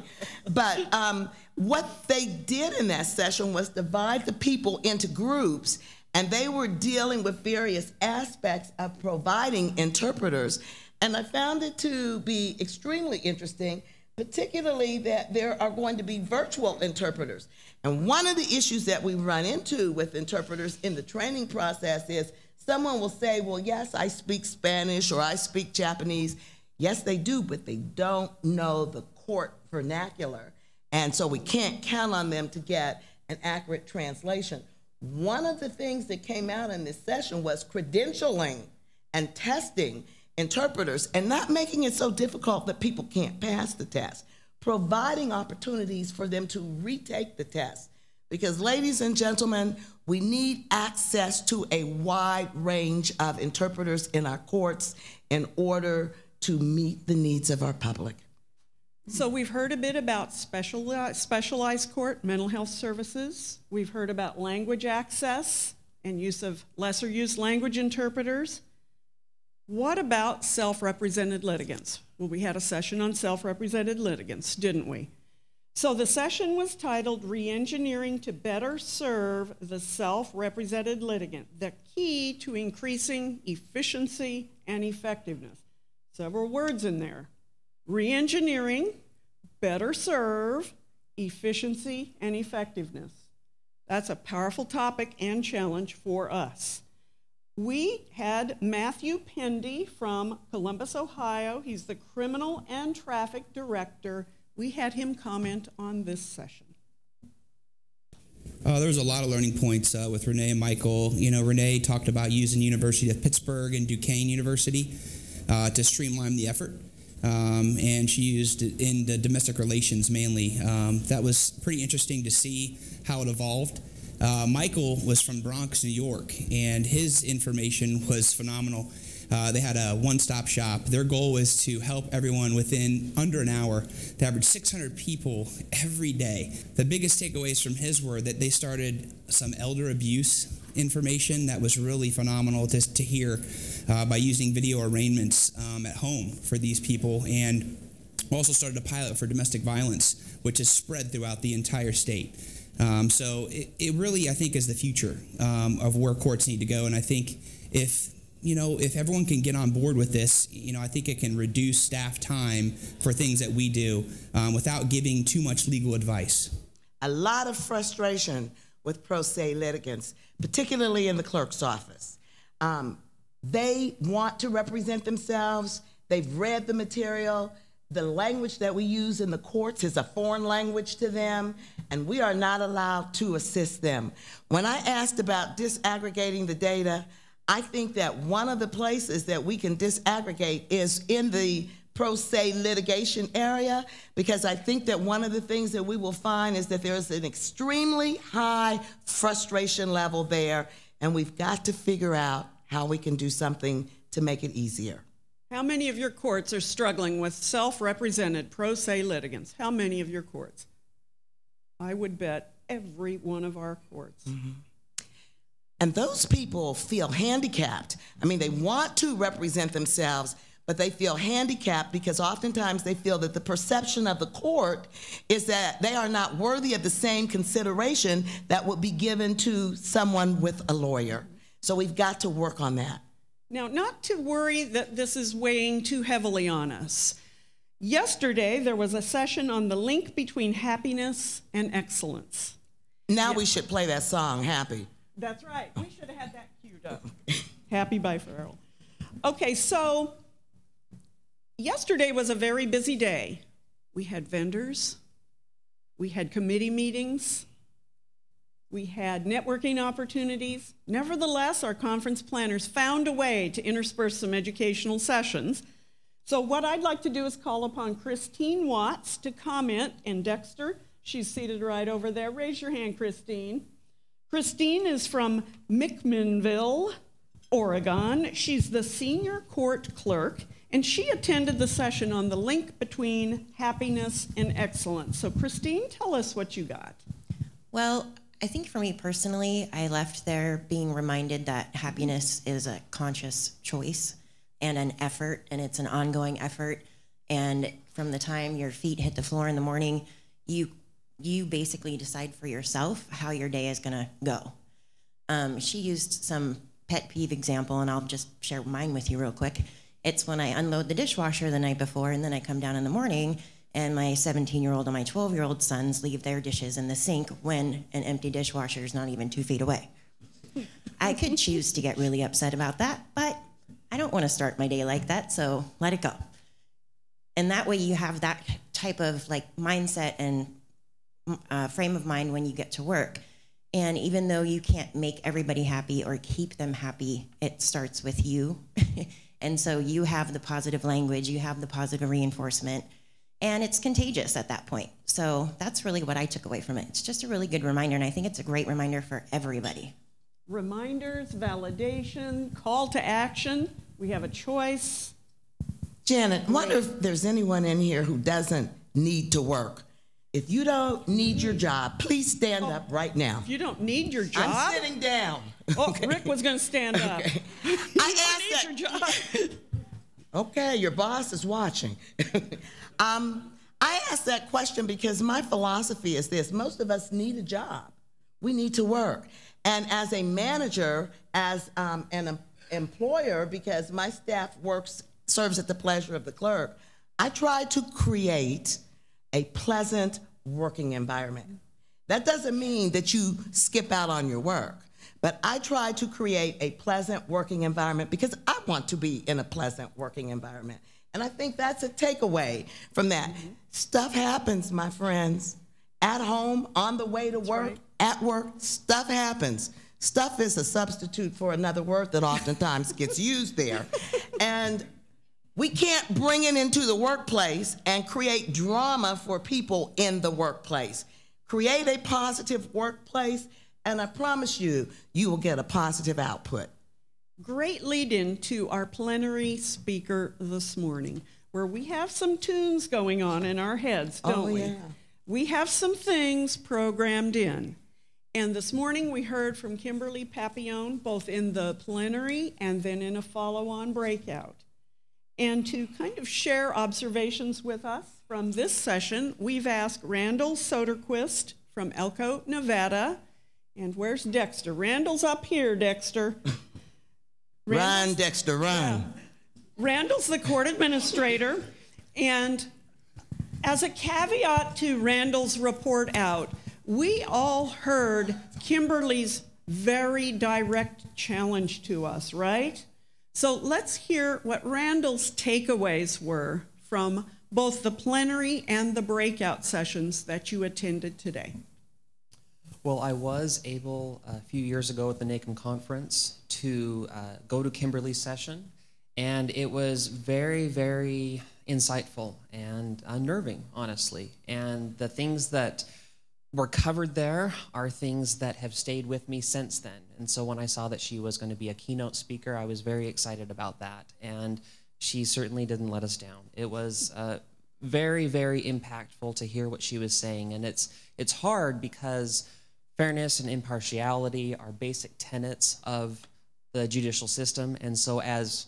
But what they did in that session was divide the people into groups, and they were dealing with various aspects of providing interpreters. And I found it to be extremely interesting, particularly that there are going to be virtual interpreters. And one of the issues that we run into with interpreters in the training process is someone will say, well, yes, I speak Spanish or I speak Japanese. Yes, they do, but they don't know the court vernacular. And so we can't count on them to get an accurate translation. One of the things that came out in this session was credentialing and testing interpreters and not making it so difficult that people can't pass the test, providing opportunities for them to retake the test. Because, ladies and gentlemen, we need access to a wide range of interpreters in our courts in order to meet the needs of our public. So we've heard a bit about specialized court mental health services. We've heard about language access and use of lesser used language interpreters. What about self-represented litigants? Well, we had a session on self-represented litigants, didn't we? So the session was titled Re-engineering to Better Serve the Self-Represented Litigant, the Key to Increasing Efficiency and Effectiveness. Several words in there. Re-engineering, better serve, efficiency, and effectiveness. That's a powerful topic and challenge for us. We had Matthew Pendy from Columbus, Ohio. He's the Criminal and Traffic Director. We had him comment on this session. There was a lot of learning points with Renee and Michael. You know, Renee talked about using University of Pittsburgh and Duquesne University to streamline the effort. And she used it in the domestic relations mainly. That was pretty interesting to see how it evolved. Michael was from Bronx, New York, and his information was phenomenal. They had a one-stop shop. Their goal was to help everyone within under an hour. They averaged 600 people every day. The biggest takeaways from his were that they started some elder abuse information that was really phenomenal to hear by using video arraignments at home for these people, and also started a pilot for domestic violence, which is spread throughout the entire state. So it really, I think, is the future of where courts need to go. And I think if everyone can get on board with this, I think it can reduce staff time for things that we do without giving too much legal advice. A lot of frustration with pro se litigants, particularly in the clerk's office. They want to represent themselves. They've read the material. The language that we use in the courts is a foreign language to them, and we are not allowed to assist them. When I asked about disaggregating the data, I think that one of the places that we can disaggregate is in the pro se litigation area, because I think that one of the things that we will find is that there's an extremely high frustration level there, and we've got to figure out how we can do something to make it easier. How many of your courts are struggling with self-represented pro se litigants? How many of your courts? I would bet every one of our courts. Mm-hmm. And those people feel handicapped. I mean, they want to represent themselves, but they feel handicapped because oftentimes they feel that the perception of the court is that they are not worthy of the same consideration that would be given to someone with a lawyer. So we've got to work on that. Now, not to worry that this is weighing too heavily on us. Yesterday, there was a session on the link between happiness and excellence. Now we should play that song, Happy. That's right. We should have had that queued up. Happy by Pharrell. Okay, so yesterday was a very busy day. We had vendors. We had committee meetings. We had networking opportunities. Nevertheless, our conference planners found a way to intersperse some educational sessions So what I'd like to do is call upon Christine Watts to comment, and Dexter, she's seated right over there. Raise your hand, Christine. Christine is from McMinnville, Oregon. She's the senior court clerk, and she attended the session on the link between happiness and excellence. So Christine, tell us what you got. Well, I think for me personally, I left there being reminded that happiness is a conscious choice and an effort, and it's an ongoing effort. And from the time your feet hit the floor in the morning, you basically decide for yourself how your day is gonna go. She used some pet peeve example, and I'll just share mine with you real quick. It's when I unload the dishwasher the night before, and then I come down in the morning, and my 17-year-old and my 12-year-old sons leave their dishes in the sink when an empty dishwasher is not even 2 feet away. I could choose to get really upset about that, but I don't want to start my day like that, so let it go. And that way you have that type of like mindset and frame of mind when you get to work. And even though you can't make everybody happy or keep them happy, it starts with you. And so you have the positive language, you have the positive reinforcement, and it's contagious at that point. So that's really what I took away from it. It's just a really good reminder, and I think it's a great reminder for everybody. Reminders, validation, call to action. We have a choice. Janet, I wonder if there's anyone in here who doesn't need to work. If you don't need your job, please stand up right now. If you don't need your job? I'm sitting down. Oh, okay. Rick was going to stand up. Okay. I asked that. Your job. Okay, your boss is watching. I asked that question because my philosophy is this. Most of us need a job. We need to work. And as a manager, as an employer, because my staff serves at the pleasure of the clerk, I try to create a pleasant working environment. That doesn't mean that you skip out on your work, but I try to create a pleasant working environment because I want to be in a pleasant working environment. And I think that's a takeaway from that. Mm-hmm. Stuff happens, my friends. At home, on the way to work, at work, stuff happens. Stuff is a substitute for another word that oftentimes gets used there. And we can't bring it into the workplace and create drama for people in the workplace. Create a positive workplace, and I promise you, you will get a positive output. Great lead-in to our plenary speaker this morning, where we have some tunes going on in our heads, don't we? Yeah. We have some things programmed in. And this morning we heard from Kimberly Papillon, both in the plenary and then in a follow-on breakout. And to kind of share observations with us from this session, we've asked Randall Soderquist from Elko, Nevada. And where's Dexter? Randall's up here, Dexter. Run, Dexter, run. Yeah. Randall's the court administrator. And as a caveat to Randall's report out, we all heard Kimberly's very direct challenge to us, right? So let's hear what Randall's takeaways were from both the plenary and the breakout sessions that you attended today. Well, I was able a few years ago at the NACM conference to go to Kimberly's session, and it was very, very insightful and unnerving, honestly. And the things that were covered there are things that have stayed with me since then. And so when I saw that she was going to be a keynote speaker, I was very excited about that. And she certainly didn't let us down. It was very, very impactful to hear what she was saying. And it's hard because fairness and impartiality are basic tenets of the judicial system. And so as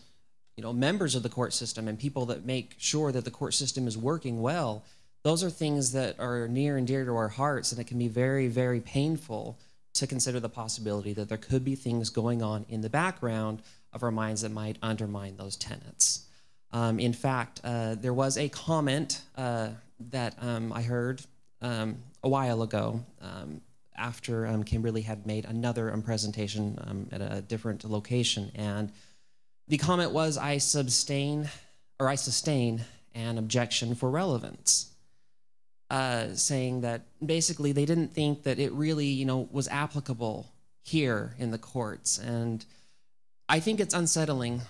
members of the court system and people that make sure that the court system is working well, those are things that are near and dear to our hearts, and it can be very, very painful to consider the possibility that there could be things going on in the background of our minds that might undermine those tenets. In fact, there was a comment that I heard a while ago after Kimberly had made another presentation at a different location, and the comment was, I sustain an objection for relevance. Saying that basically they didn't think that it really, was applicable here in the courts. And I think it's unsettling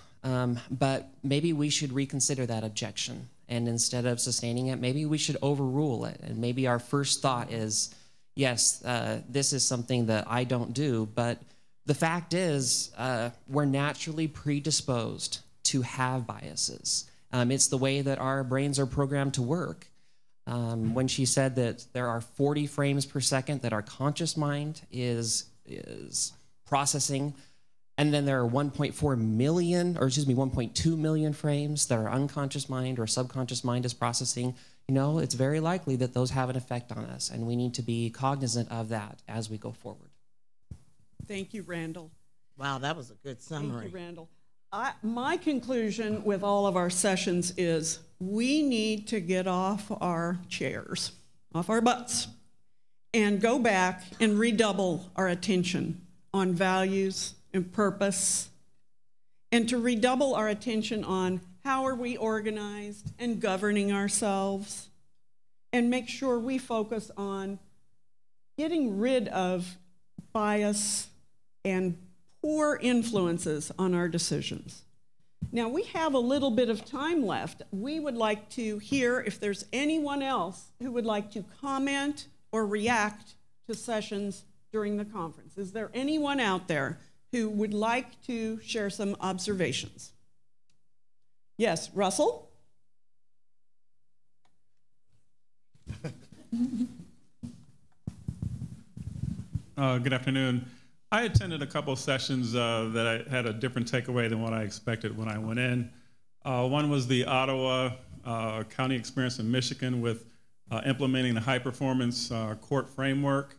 but maybe we should reconsider that objection. And instead of sustaining it, maybe we should overrule it. And maybe our first thought is, yes, this is something that I don't do, but the fact is we're naturally predisposed to have biases. It's the way that our brains are programmed to work. When she said that there are 40 frames per second that our conscious mind is processing, and then there are 1.4 million, or excuse me, 1.2 million frames that our unconscious mind or subconscious mind is processing, you know, it's very likely that those have an effect on us, and we need to be cognizant of that as we go forward. Thank you, Randall. Wow, that was a good summary. Thank you, Randall. My conclusion with all of our sessions is we need to get off our chairs, off our butts, and go back and redouble our attention on values and purpose, and to redouble our attention on how are we organized and governing ourselves, and make sure we focus on getting rid of bias and poor influences on our decisions. Now, we have a little bit of time left. We would like to hear if there's anyone else who would like to comment or react to sessions during the conference. Is there anyone out there who would like to share some observations? Yes, Russell? Good afternoon. I attended a couple of sessions that I had a different takeaway than what I expected when I went in. One was the Ottawa County experience in Michigan with implementing the high-performance court framework.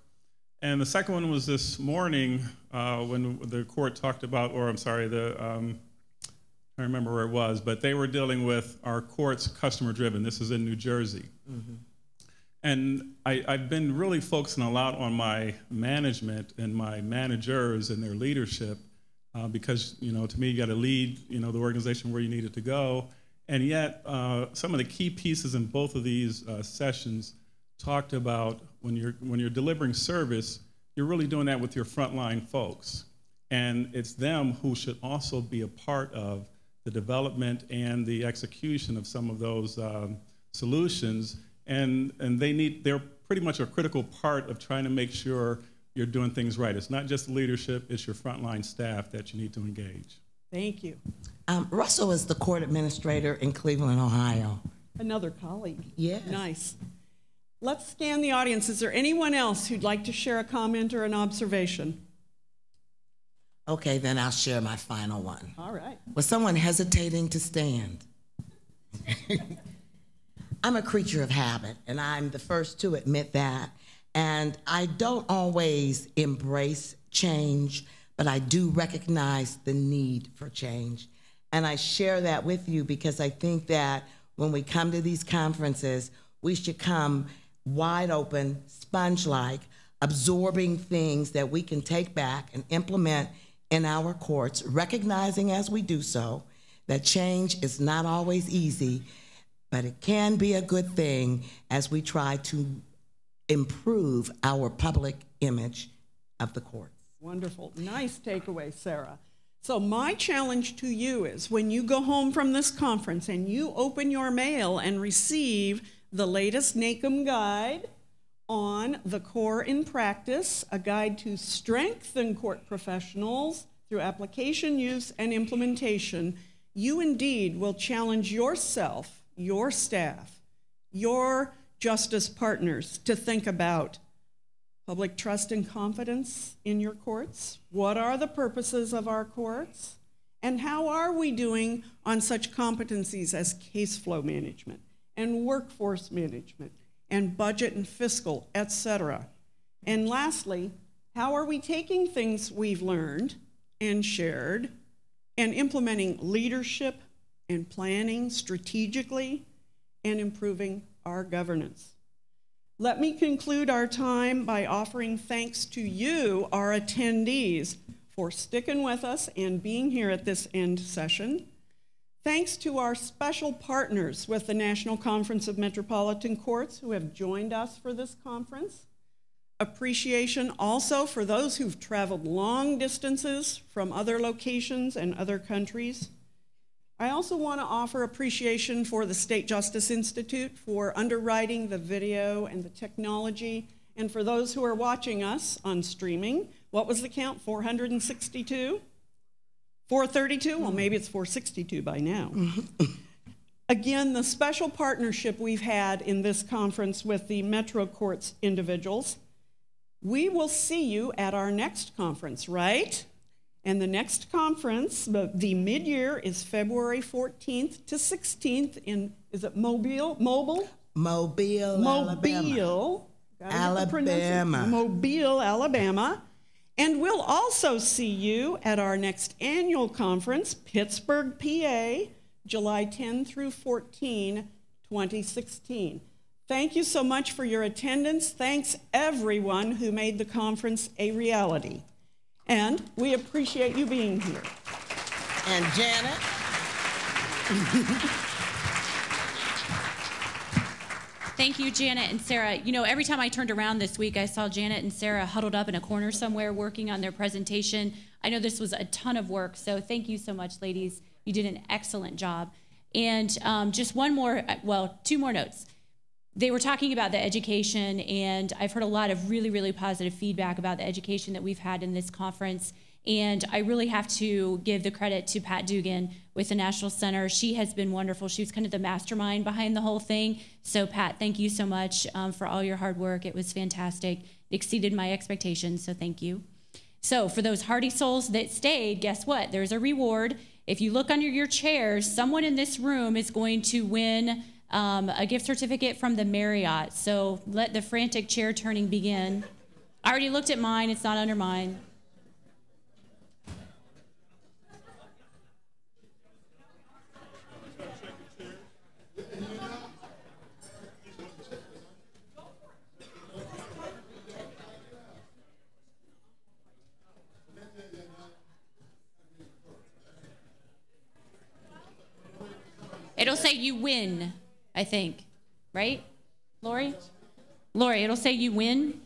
And the second one was this morning when the court talked about, or I'm sorry, I don't remember where it was, but they were dealing with our courts customer-driven. This is in New Jersey. Mm-hmm. And I've been really focusing a lot on my management and my managers and their leadership because, you know, to me, you got to lead, you know, the organization where you need it to go. And yet, some of the key pieces in both of these sessions talked about when you're delivering service, you're really doing that with your frontline folks. And it's them who should also be a part of the development and the execution of some of those solutions. And they're pretty much a critical part of trying to make sure you're doing things right. It's not just the leadership, it's your frontline staff that you need to engage. Thank you. Russell is the court administrator in Cleveland, Ohio. Another colleague. Yes. Nice. Let's scan the audience. Is there anyone else who'd like to share a comment or an observation? Okay, then I'll share my final one. All right. Was someone hesitating to stand? I'm a creature of habit, and I'm the first to admit that. And I don't always embrace change, but I do recognize the need for change. And I share that with you because I think that when we come to these conferences, we should come wide open, sponge-like, absorbing things that we can take back and implement in our courts, recognizing as we do so that change is not always easy, but it can be a good thing as we try to improve our public image of the courts. Wonderful. Nice takeaway, Sarah. So my challenge to you is when you go home from this conference and you open your mail and receive the latest NACM guide on the core in practice, a guide to strengthen court professionals through application, use, and implementation, you indeed will challenge yourself, your staff, your justice partners to think about public trust and confidence in your courts. What are the purposes of our courts? And how are we doing on such competencies as case flow management and workforce management and budget and fiscal, etc.? And lastly, how are we taking things we've learned and shared and implementing leadership and planning strategically and improving our governance? Let me conclude our time by offering thanks to you, our attendees, for sticking with us and being here at this end session. Thanks to our special partners with the National Conference of Metropolitan Courts who have joined us for this conference. Appreciation also for those who've traveled long distances from other locations and other countries. I also want to offer appreciation for the State Justice Institute for underwriting the video and the technology. And for those who are watching us on streaming, what was the count? 462? 432? Well, maybe it's 462 by now. Again, the special partnership we've had in this conference with the Metro Courts individuals. We will see you at our next conference, right? And the next conference, the mid-year, is February 14th to 16th in, is it Mobile? Mobile, Alabama. Mobile, Alabama. And we'll also see you at our next annual conference, Pittsburgh, PA, July 10 through 14, 2016. Thank you so much for your attendance. Thanks everyone who made the conference a reality. And we appreciate you being here. And Janet? Thank you, Janet and Sarah. You know, every time I turned around this week, I saw Janet and Sarah huddled up in a corner somewhere working on their presentation. I know this was a ton of work, so thank you so much, ladies. You did an excellent job. And just one more, well, two more notes. They were talking about the education, and I've heard a lot of really, really positive feedback about the education that we've had in this conference. And I really have to give the credit to Pat Dugan with the National Center. She has been wonderful. She was kind of the mastermind behind the whole thing. So Pat, thank you so much for all your hard work. It was fantastic. It exceeded my expectations, so thank you. So for those hardy souls that stayed, guess what? There's a reward. If you look under your chairs, someone in this room is going to win a gift certificate from the Marriott. So let the frantic chair turning begin. I already looked at mine. It's not under mine. It'll say you win, I think, right, Lori? Lori, it'll say you win?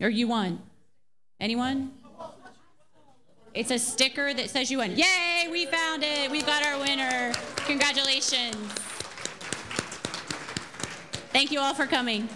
Or you won? Anyone? It's a sticker that says you won. Yay, we found it. We've got our winner. Congratulations. Thank you all for coming.